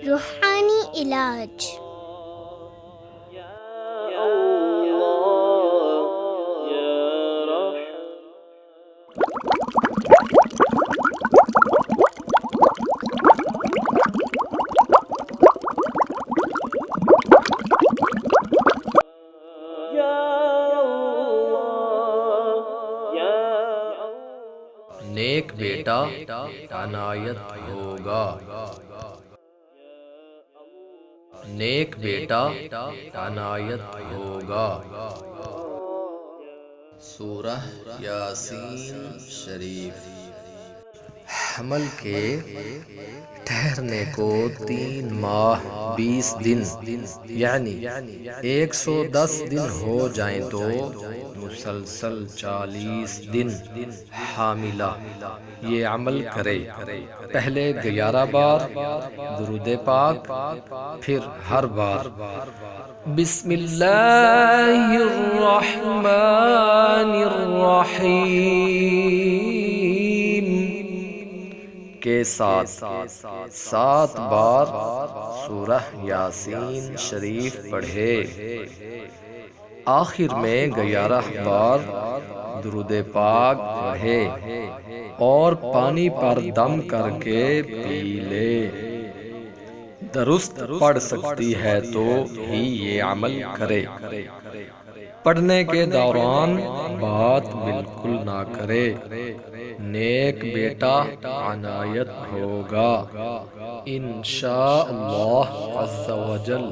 روحانی علاج۔ نیک بیٹا عنایت ہوگا، نیک بیٹا عنایت ہوگا۔ سورہ یاسین شریف۔ حمل کے ٹھہرنے کو 3 ماہ 20 دن یعنی 110 دن ہو جائیں تو مسلسل 40 دن حاملہ یہ عمل کرے۔ پہلے 11 بار درود پاک، پھر ہر بار بسم اللہ الرحمن الرحیم کے ساتھ 7 بار سورہ یاسین شریف پڑھے۔ آخر میں 11 بار درود پاک پڑھے اور پانی پر دم کر کے پی لے۔ درست پڑھ سکتی ہے تو ہی یہ عمل کرے، پڑھنے کے دوران بات بالکل نہ کرے۔ نیک بیٹا عنایت ہوگا انشاءاللہ عز و جل۔